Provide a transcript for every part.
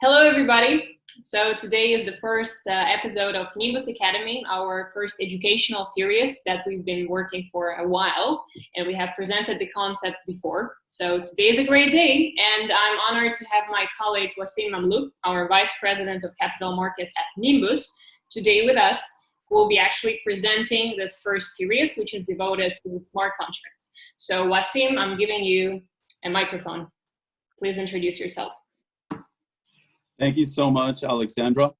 Hello, everybody. So today is the first episode of Nimbus Academy, our first educational series that we've been working for a while, and we have presented the concept before. So today is a great day, and I'm honored to have my colleague Wasim Mamlouk, our Vice President of Capital Markets at Nimbus, today with us, who will be actually presenting this first series, which is devoted to smart contracts. So Wasim, I'm giving you a microphone. Please introduce yourself. Thank you so much, Alexandra.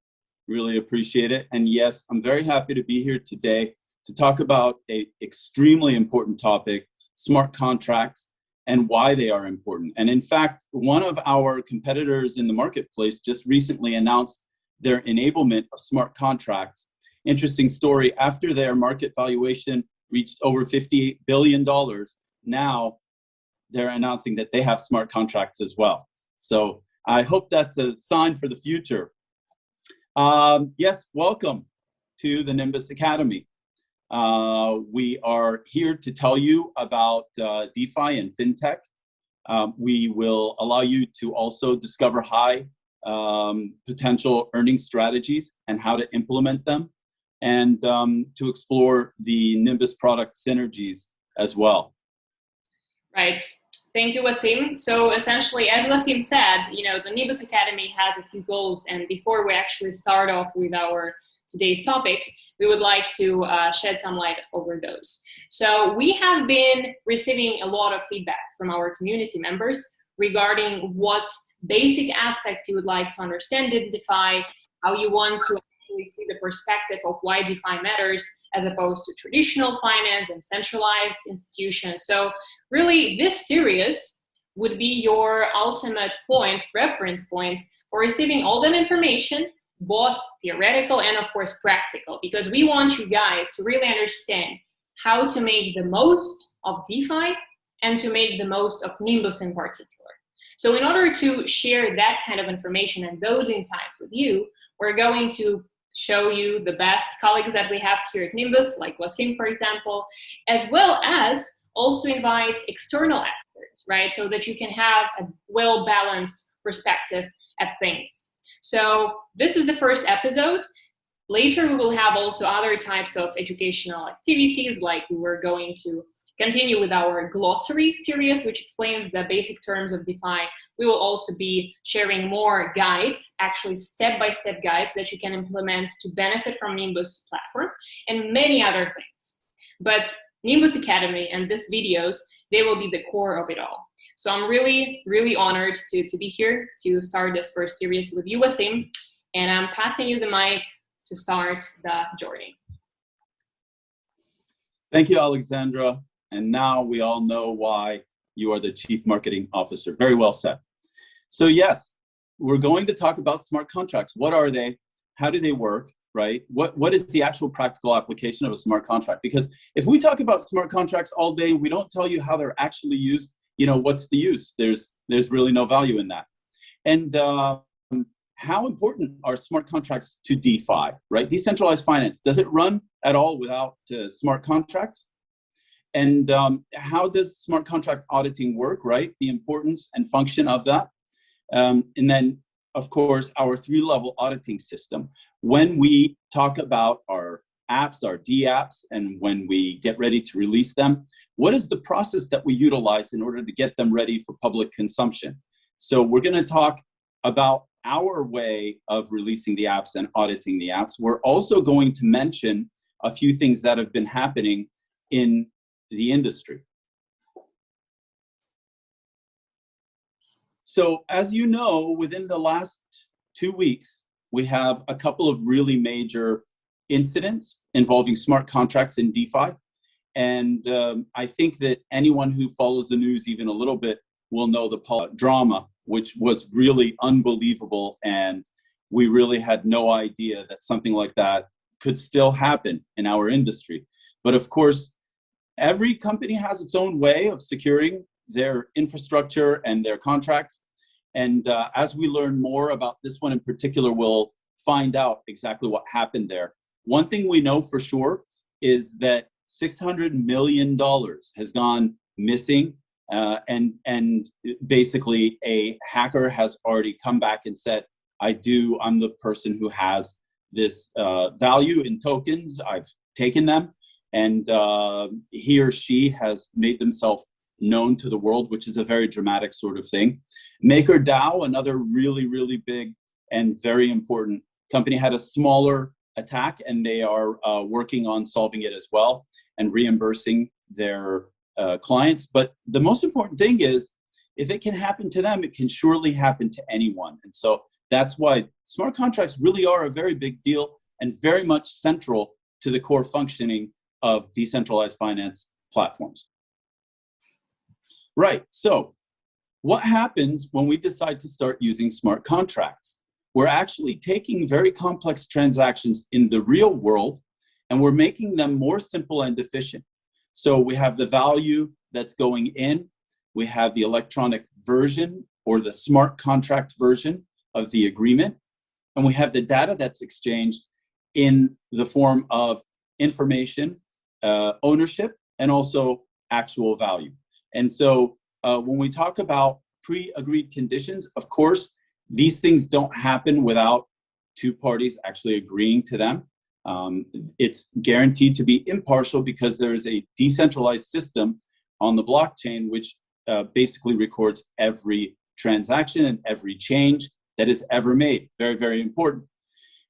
Really appreciate it. And yes, I'm very happy to be here today to talk about an extremely important topic, smart contracts, and why they are important. And in fact, one of our competitors in the marketplace just recently announced their enablement of smart contracts. Interesting story, after their market valuation reached over $58 billion, now they're announcing that they have smart contracts as well. So I hope that's a sign for the future. Yes, welcome to the Nimbus Academy. We are here to tell you about DeFi and FinTech. We will allow you to also discover high potential earning strategies and how to implement them, and to explore the Nimbus product synergies as well. Right. Thank you, Wasim. So essentially, as Wasim said, the Nimbus Academy has a few goals. And before we actually start off with our today's topic, we would like to shed some light over those. So we have been receiving a lot of feedback from our community members regarding what basic aspects you would like to understand in DeFi, how you want to actually see the perspective of why DeFi matters as opposed to traditional finance and centralized institutions. So really, this series would be your ultimate reference point for receiving all that information, both theoretical and, of course, practical, because we want you guys to really understand how to make the most of DeFi and to make the most of Nimbus in particular. So in order to share that kind of information and those insights with you, we're going to show you the best colleagues that we have here at Nimbus, like Wasim, for example, as well as also invite external experts, right? So that you can have a well-balanced perspective at things. So this is the first episode. Later, we will have also other types of educational activities, like we were going to continue with our glossary series, which explains the basic terms of DeFi. We will also be sharing more guides, actually step-by-step guides that you can implement to benefit from Nimbus platform, and many other things. But Nimbus Academy and these videos, they will be the core of it all. So I'm really, really honored to be here to start this first series with you, Wasim, and I'm passing you the mic to start the journey. Thank you, Alexandra. And now we all know why you are the Chief Marketing Officer. Very well said. So yes, we're going to talk about smart contracts. What are they? How do they work, right? What is the actual practical application of a smart contract? Because if we talk about smart contracts all day, we don't tell you how they're actually used, what's the use? There's really no value in that. And how important are smart contracts to DeFi, right? Decentralized finance, does it run at all without smart contracts? And how does smart contract auditing work, right? The importance and function of that. And then, of course, our three-level auditing system. When we talk about our apps, our D-apps, and when we get ready to release them, what is the process that we utilize in order to get them ready for public consumption? So we're going to talk about our way of releasing the apps and auditing the apps. We're also going to mention a few things that have been happening in the industry. So as you know, within the last 2 weeks, we have a couple of really major incidents involving smart contracts in DeFi. And I think that anyone who follows the news even a little bit will know the drama, which was really unbelievable. And we really had no idea that something like that could still happen in our industry. But of course, every company has its own way of securing their infrastructure and their contracts. And as we learn more about this one in particular, we'll find out exactly what happened there. One thing we know for sure is that $600 million has gone missing. And basically a hacker has already come back and said, I'm the person who has this value in tokens. I've taken them, and he or she has made themselves known to the world, which is a very dramatic sort of thing. MakerDAO, another really, really big and very important company, had a smaller attack, and they are working on solving it as well and reimbursing their clients. But the most important thing is, if it can happen to them, it can surely happen to anyone. And so that's why smart contracts really are a very big deal and very much central to the core functioning of decentralized finance platforms. Right, so what happens when we decide to start using smart contracts? We're actually taking very complex transactions in the real world, and we're making them more simple and efficient. So we have the value that's going in, we have the electronic version or the smart contract version of the agreement, and we have the data that's exchanged in the form of information, ownership, and also actual value. And so when we talk about pre-agreed conditions, of course, these things don't happen without two parties actually agreeing to them. It's guaranteed to be impartial because there is a decentralized system on the blockchain which basically records every transaction and every change that is ever made. Very, very important.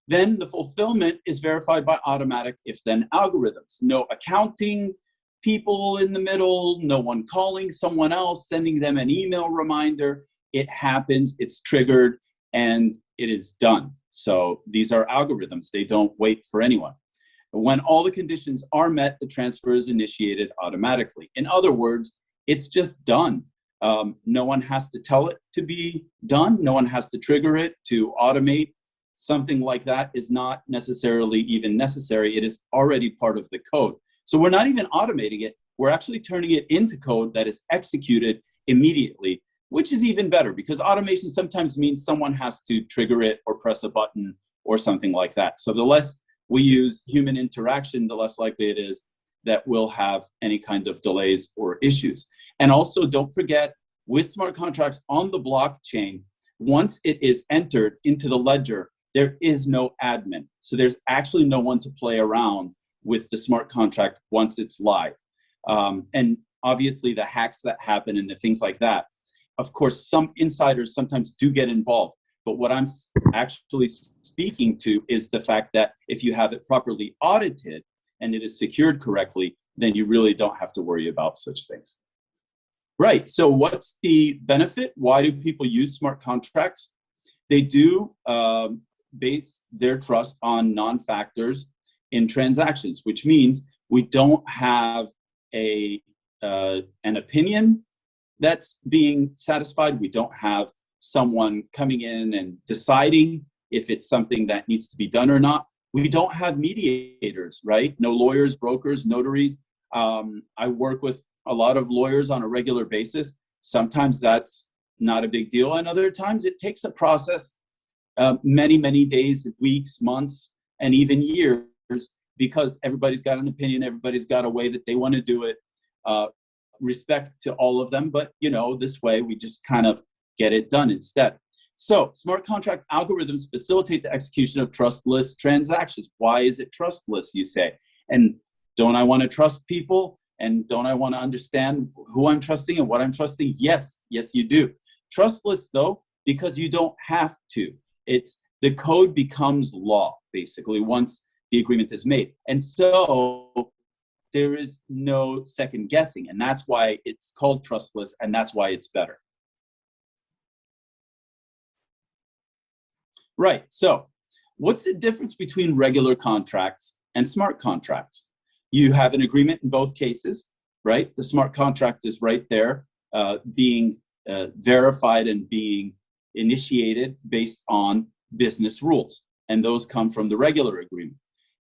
Then the fulfillment is verified by automatic if-then algorithms. No accounting people in the middle, no one calling someone else, sending them an email reminder. It happens, it's triggered, and it is done. So these are algorithms. They don't wait for anyone. When all the conditions are met, the transfer is initiated automatically. In other words, it's just done. No one has to tell it to be done. No one has to trigger it to automate. Something like that is not necessarily even necessary. It is already part of the code. So we're not even automating it. We're actually turning it into code that is executed immediately, which is even better because automation sometimes means someone has to trigger it or press a button or something like that. So the less we use human interaction, the less likely it is that we'll have any kind of delays or issues. And also don't forget, with smart contracts on the blockchain, once it is entered into the ledger, there is no admin. So there's actually no one to play around with the smart contract once it's live. And obviously the hacks that happen and the things like that, of course, some insiders sometimes do get involved. But what I'm actually speaking to is the fact that if you have it properly audited and it is secured correctly, then you really don't have to worry about such things. Right, so what's the benefit? Why do people use smart contracts? They do base their trust on non-factors in transactions, which means we don't have an opinion that's being satisfied. We don't have someone coming in and deciding if it's something that needs to be done or not. We don't have mediators, right? No lawyers, brokers, notaries. I work with a lot of lawyers on a regular basis. Sometimes that's not a big deal, and other times it takes a process, many, many days, weeks, months, and even years, because everybody's got an opinion, everybody's got a way that they want to do it. Respect to all of them, but this way we just kind of get it done instead. So smart contract algorithms facilitate the execution of trustless transactions. Why is it trustless, you say? And don't I want to trust people? And don't I want to understand who I'm trusting and what I'm trusting? Yes, yes, you do. Trustless, though, because you don't have to. It's the code becomes law, basically, once the agreement is made. And so there is no second guessing. And that's why it's called trustless, and that's why it's better. Right, so what's the difference between regular contracts and smart contracts? You have an agreement in both cases, right? The smart contract is right there, being verified and being initiated based on business rules, and those come from the regular agreement.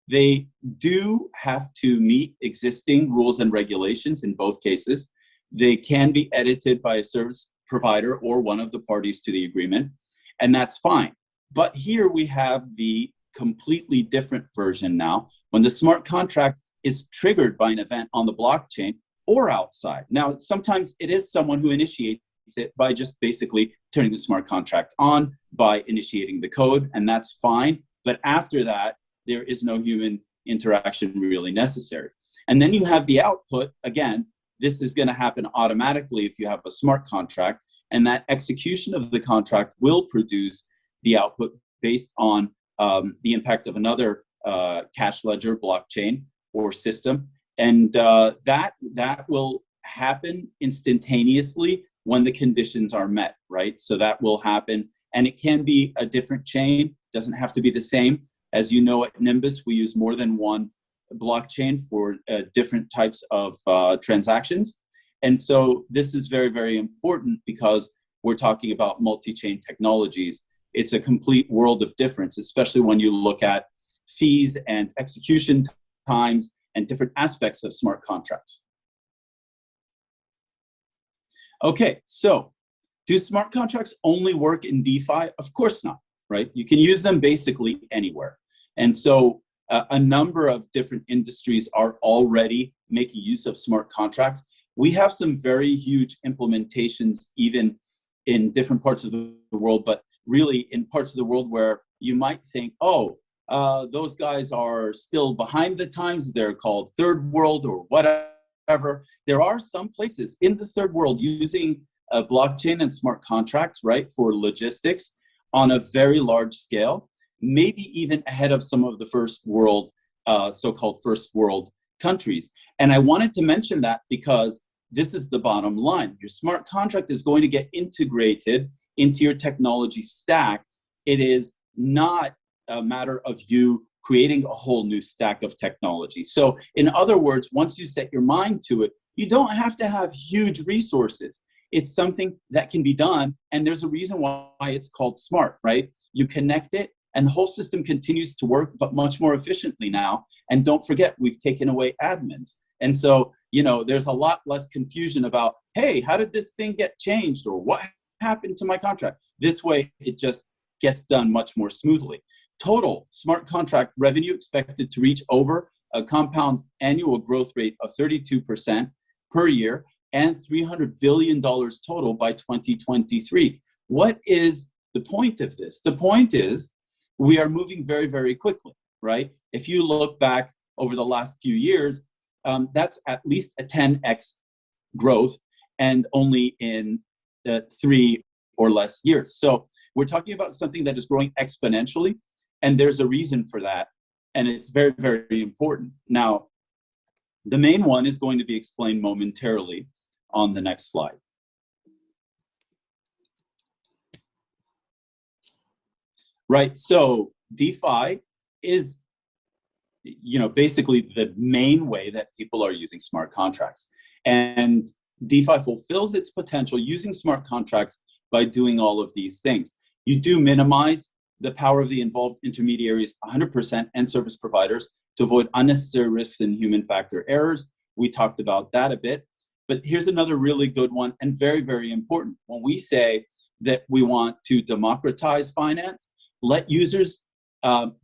They do have to meet existing rules and regulations in both cases. They can be edited by a service provider or one of the parties to the agreement, and that's fine. But here we have the completely different version now, when the smart contract is triggered by an event on the blockchain or outside. Now, sometimes it is someone who initiates it by just basically turning the smart contract on, by initiating the code, and that's fine. But after that, there is no human interaction really necessary. And then you have the output. Again, this is going to happen automatically if you have a smart contract, and that execution of the contract will produce the output based on the impact of another cash ledger, blockchain, or system. And that will happen instantaneously when the conditions are met, right? So that will happen, and it can be a different chain, doesn't have to be the same. As you know, at Nimbus, we use more than one blockchain for different types of transactions. And so this is very, very important because we're talking about multi-chain technologies. It's a complete world of difference, especially when you look at fees and execution times and different aspects of smart contracts. Okay, so do smart contracts only work in DeFi? Of course not, right? You can use them basically anywhere. And so a number of different industries are already making use of smart contracts. We have some very huge implementations even in different parts of the world, but really in parts of the world where you might think, oh, those guys are still behind the times. They're called third world or whatever. There are some places in the third world using blockchain and smart contracts, right, for logistics on a very large scale, maybe even ahead of some of the first world, so-called first world countries. And I wanted to mention that because this is the bottom line. Your smart contract is going to get integrated into your technology stack. It is not a matter of you creating a whole new stack of technology. So in other words, once you set your mind to it, you don't have to have huge resources. It's something that can be done, and there's a reason why it's called smart, right? You connect it, and the whole system continues to work, but much more efficiently now. And don't forget, we've taken away admins. And so, you know, there's a lot less confusion about, hey, how did this thing get changed? Or what happened to my contract? This way, it just gets done much more smoothly. Total smart contract revenue expected to reach over a compound annual growth rate of 32% per year and $300 billion total by 2023. What is the point of this? The point is we are moving very, very quickly, right? If you look back over the last few years, that's at least a 10x growth, and only in 3 or less years. So we're talking about something that is growing exponentially, and there's a reason for that, and it's very, very important. Now, the main one is going to be explained momentarily on the next slide. Right, so DeFi is, you know, basically the main way that people are using smart contracts. And DeFi fulfills its potential using smart contracts by doing all of these things. You do minimize the power of the involved intermediaries 100% and service providers to avoid unnecessary risks and human factor errors. We talked about that a bit. But here's another really good one and very, very important. When we say that we want to democratize finance, let users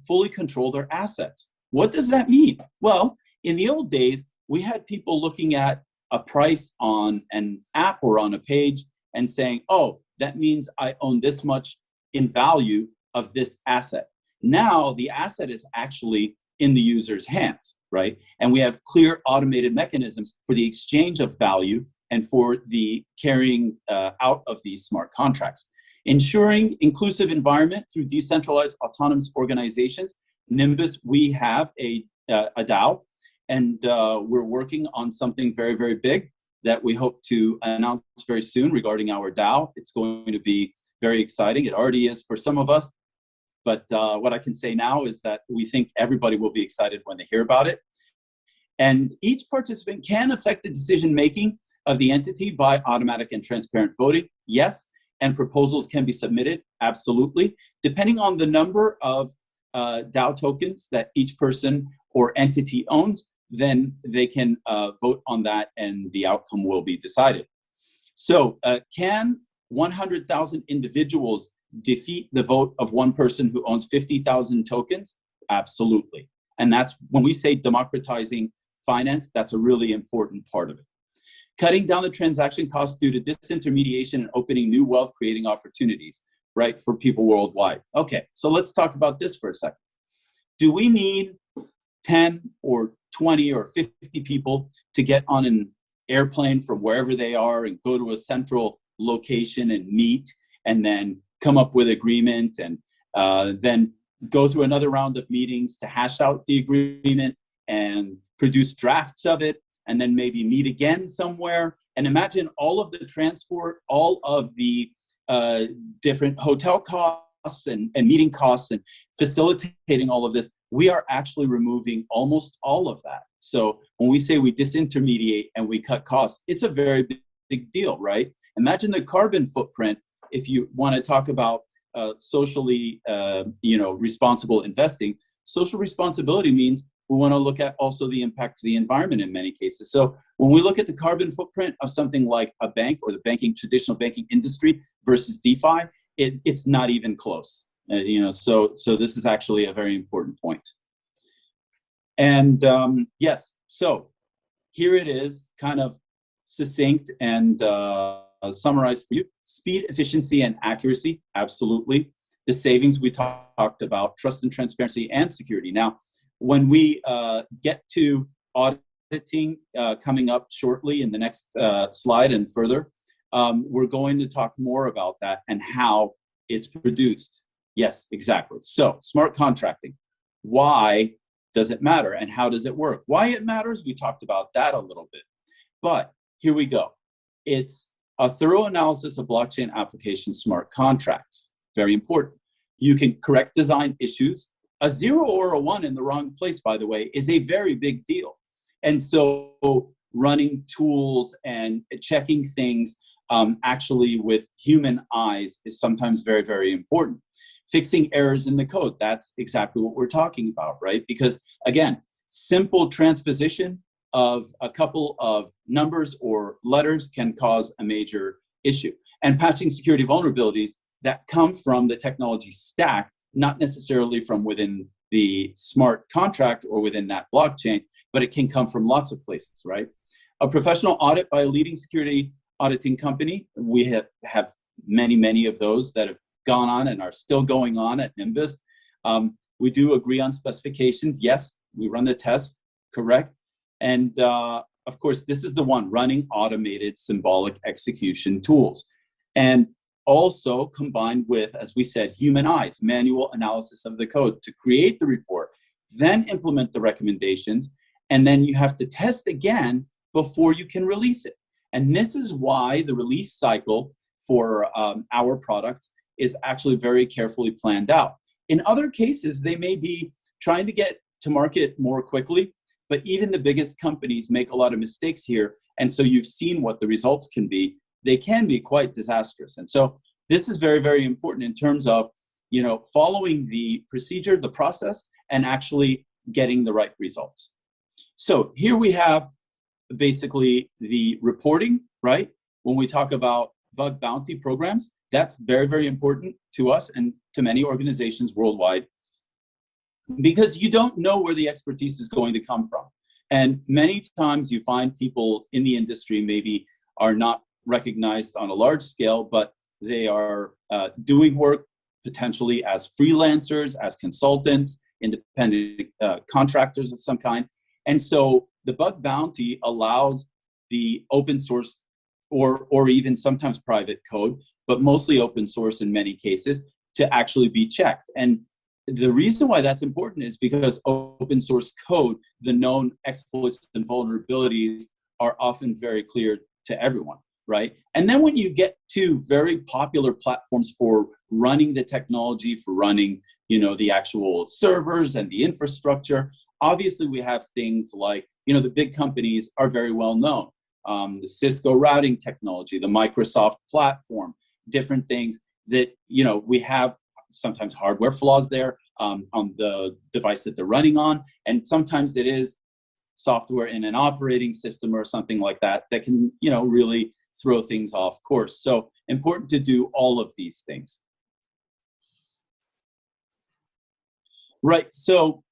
fully control their assets. What does that mean? Well, in the old days, we had people looking at a price on an app or on a page and saying, oh, that means I own this much in value of this asset. Now the asset is actually in the user's hands, right? And we have clear automated mechanisms for the exchange of value and for the carrying out of these smart contracts. Ensuring inclusive environment through decentralized autonomous organizations. Nimbus, we have a DAO, and we're working on something very, very big that we hope to announce very soon regarding our DAO. It's going to be very exciting. It already is for some of us, but what I can say now is that we think everybody will be excited when they hear about it. And each participant can affect the decision-making of the entity by automatic and transparent voting, yes, and proposals can be submitted, absolutely. Depending on the number of DAO tokens that each person or entity owns, then they can vote on that and the outcome will be decided. So can 100,000 individuals defeat the vote of one person who owns 50,000 tokens? Absolutely. And that's when we say democratizing finance, that's a really important part of it. Cutting down the transaction costs due to disintermediation and opening new wealth creating opportunities, right, for people worldwide. Okay, so let's talk about this for a second. Do we need 10 or 20 or 50 people to get on an airplane from wherever they are and go to a central location and meet and then come up with agreement and then go through another round of meetings to hash out the agreement and produce drafts of it and then maybe meet again somewhere? And imagine all of the transport, all of the different hotel costs and meeting costs and facilitating all of this. We are actually removing almost all of that. So when we say we disintermediate and we cut costs, it's a very big deal, right? Imagine the carbon footprint if you want to talk about socially, responsible investing. Social responsibility means we want to look at also the impact to the environment in many cases. So when we look at the carbon footprint of something like a bank or the traditional banking industry versus DeFi, it's not even close. So this is actually a very important point. And yes, so here it is, kind of succinct and summarized for you. Speed, efficiency, and accuracy, absolutely. The savings we talked about, trust and transparency and security. Now, when we get to auditing coming up shortly in the next slide and further, we're going to talk more about that and how it's produced. Yes, exactly. So smart contracting, why does it matter and how does it work? Why it matters, we talked about that a little bit. But here we go. It's a thorough analysis of blockchain application smart contracts. Very important. You can correct design issues. A 0 or a 1 in the wrong place, by the way, is a very big deal. And so running tools and checking things actually with human eyes is sometimes very, very important. Fixing errors in the code, that's exactly what we're talking about, right? Because again, simple transposition of a couple of numbers or letters can cause a major issue. And patching security vulnerabilities that come from the technology stack, not necessarily from within the smart contract or within that blockchain, but it can come from lots of places, right? A professional audit by a leading security auditing company. We have many of those that have gone on and are still going on at Nimbus. We do agree on specifications. Yes, we run the tests, correct. And of course, this is the one, running automated symbolic execution tools. And also combined with, as we said, human eyes, manual analysis of the code to create the report, then implement the recommendations, and then you have to test again before you can release it. And this is why the release cycle for our products is actually very carefully planned out. In other cases, they may be trying to get to market more quickly, but even the biggest companies make a lot of mistakes here. And so you've seen what the results can be. They can be quite disastrous. And so this is very, very important in terms of, following the procedure, the process, and actually getting the right results. So here we have basically the reporting, right? When we talk about bug bounty programs, that's very, very important to us and to many organizations worldwide, because you don't know where the expertise is going to come from. And many times you find people in the industry maybe are not recognized on a large scale, but they are doing work potentially as freelancers, as consultants, independent contractors of some kind. And so the bug bounty allows the open source or even sometimes private code, but mostly open source in many cases, to actually be checked. And the reason why that's important is because open source code, the known exploits and vulnerabilities are often very clear to everyone, right? And then when you get to very popular platforms for running the technology, for running, the actual servers and the infrastructure, obviously we have things like, the big companies are very well known. The Cisco routing technology, the Microsoft platform, different things that, we have sometimes hardware flaws there on the device that they're running on. And sometimes it is software in an operating system or something like that that can, really throw things off course. So important to do all of these things. Right, so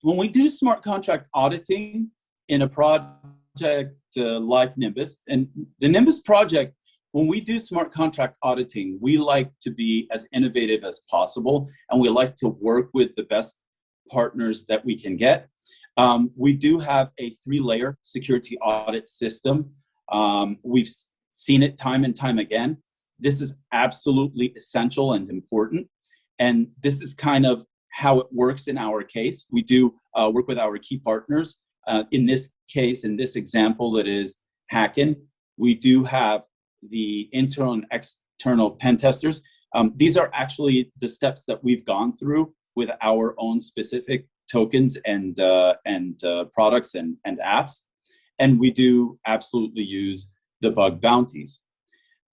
when we do smart contract auditing in a product like Nimbus. And the Nimbus project, when we do smart contract auditing, we like to be as innovative as possible, and we like to work with the best partners that we can get. We do have a 3-layer security audit system. We've seen it time and time again. This is absolutely essential and important. And this is kind of how it works in our case. We do work with our key partners. In this case, in this example, it is Hacken. We do have the internal and external pen testers. These are actually the steps that we've gone through with our own specific tokens and products and apps. And we do absolutely use the bug bounties.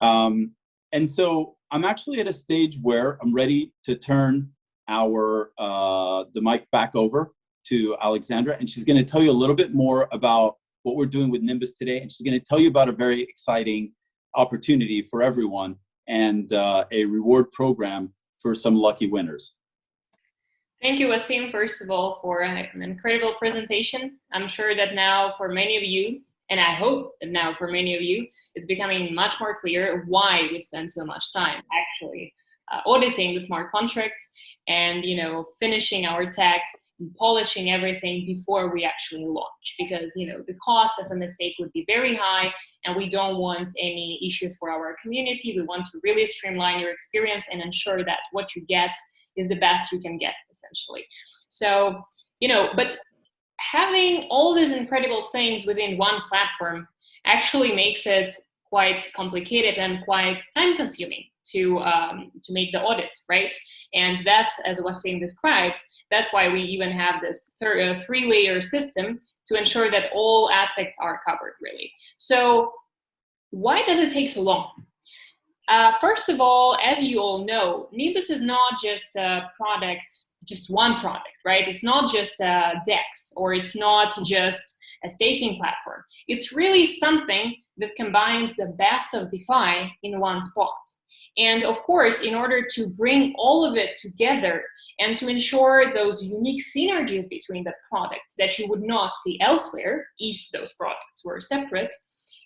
And so I'm actually at a stage where I'm ready to turn the mic back over to Alexandra, and she's going to tell you a little bit more about what we're doing with Nimbus today, and she's going to tell you about a very exciting opportunity for everyone and a reward program for some lucky winners. Thank you, Wasim, first of all, for an incredible presentation. I'm sure that now for many of you, and I hope that now for many of you, it's becoming much more clear why we spend so much time actually auditing the smart contracts and, you know, finishing our tech and polishing everything before we actually launch, because, you know, the cost of a mistake would be very high and we don't want any issues for our community. We want to really streamline your experience and ensure that what you get is the best you can get, essentially. So, you know, but having all these incredible things within one platform actually makes it quite complicated and quite time consuming to make the audit, right? And that's, as Wasim described, that's why we even have this 3-layer system to ensure that all aspects are covered, really. So why does it take so long? First of all, as you all know, Nimbus is not just a product, just one product, right? It's not just a DEX, or it's not just a staking platform. It's really something that combines the best of DeFi in one spot. And of course, in order to bring all of it together and to ensure those unique synergies between the products that you would not see elsewhere if those products were separate,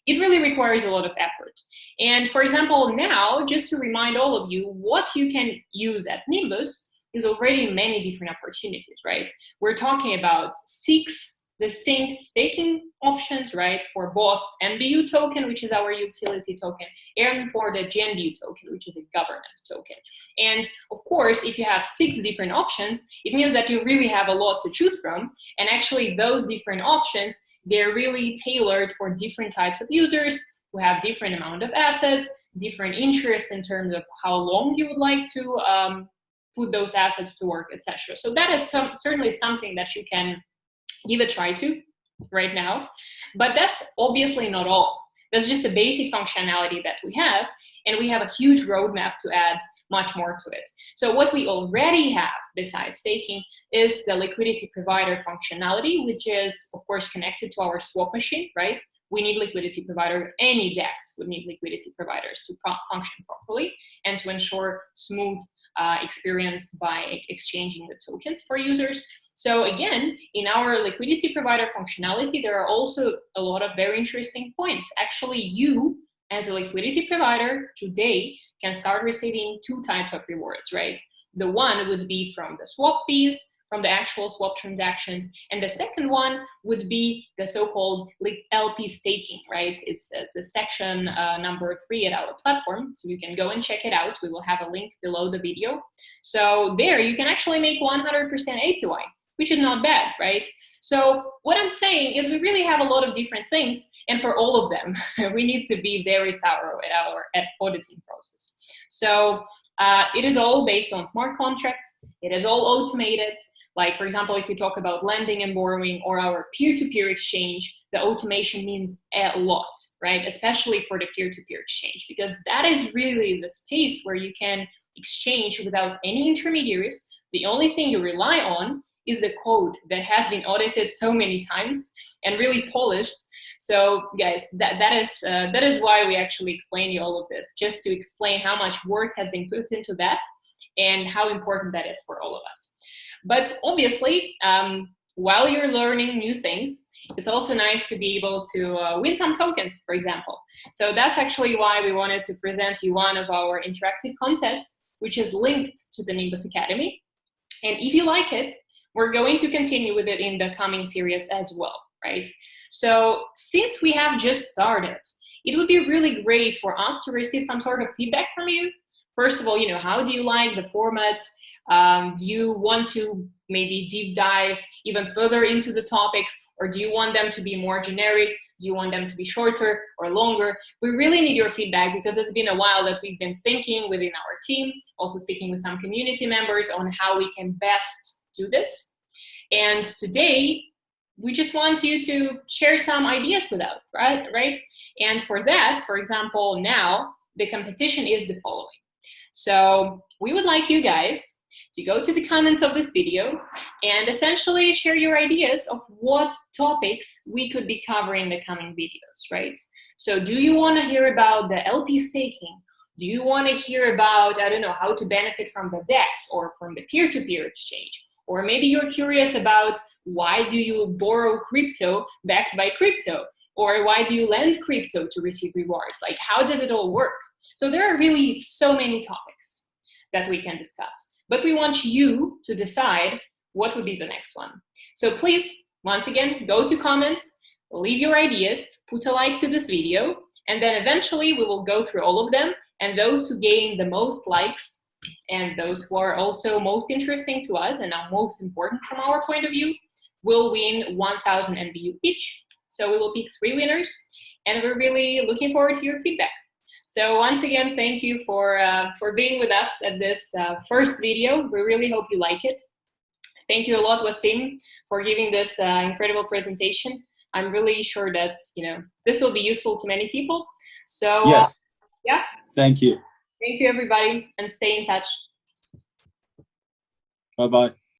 it really requires a lot of effort. And for example, now, just to remind all of you, what you can use at Nimbus is already many different opportunities, right? We're talking about 6 distinct staking options, right? For both NBU token, which is our utility token, and for the GNBU token, which is a governance token. And of course, if you have 6 different options, it means that you really have a lot to choose from. And actually those different options, they're really tailored for different types of users who have different amount of assets, different interests in terms of how long you would like to put those assets to work, etc. So that is certainly something that you can give a try to right now. But that's obviously not all. That's just a basic functionality that we have, and we have a huge roadmap to add much more to it. So what we already have besides staking is the liquidity provider functionality, which is of course connected to our swap machine, right? We need liquidity provider. Any DEX would need liquidity providers to function properly and to ensure smooth experience by exchanging the tokens for users. So again, in our liquidity provider functionality, there are also a lot of very interesting points. Actually, you as a liquidity provider today can start receiving 2 types of rewards, right? The one would be from the swap fees, from the actual swap transactions, and the second one would be the so-called LP staking, right? It's the section number 3 at our platform, so you can go and check it out. We will have a link below the video. So there you can actually make 100% APY, which is not bad, right? So what I'm saying is we really have a lot of different things, and for all of them, we need to be very thorough at our auditing process. So it is all based on smart contracts. It is all automated. Like, for example, if we talk about lending and borrowing or our peer-to-peer exchange, the automation means a lot, right? Especially for the peer-to-peer exchange, because that is really the space where you can exchange without any intermediaries. The only thing you rely on is the code that has been audited so many times and really polished. So guys, that is why we actually explain you all of this, just to explain how much work has been put into that and how important that is for all of us. But obviously, while you're learning new things, It's also nice to be able to win some tokens, for example. So that's actually why we wanted to present you one of our interactive contests, which is linked to the Nimbus Academy. And if you like it, we're going to continue with it in the coming series as well, right? So since we have just started, it would be really great for us to receive some sort of feedback from you. First of all, you know, how do you like the format? Do you want to maybe deep dive even further into the topics, or do you want them to be more generic? Do you want them to be shorter or longer? We really need your feedback, because it's been a while that we've been thinking within our team, also speaking with some community members on how we can best do this. And today, we just want you to share some ideas with us, right? And for that, for example, now the competition is the following. So we would like you guys to go to the comments of this video and essentially share your ideas of what topics we could be covering in the coming videos, right? So do you want to hear about the LP staking? Do you want to hear about, I don't know, how to benefit from the DEX or from the peer-to-peer exchange? Or maybe you're curious about why do you borrow crypto backed by crypto? Or why do you lend crypto to receive rewards? Like, how does it all work? So there are really so many topics that we can discuss. But we want you to decide what would be the next one. So please, once again, go to comments, leave your ideas, put a like to this video, and then eventually we will go through all of them. And those who gain the most likes and those who are also most interesting to us and are most important from our point of view will win 1,000 NBU each. So we will pick 3 winners, and we're really looking forward to your feedback. So once again, thank you for being with us at this first video. We really hope you like it. Thank you a lot, Wasim, for giving this incredible presentation. I'm really sure that, you know, this will be useful to many people. So yes, yeah. Thank you. Thank you, everybody, and stay in touch. Bye-bye.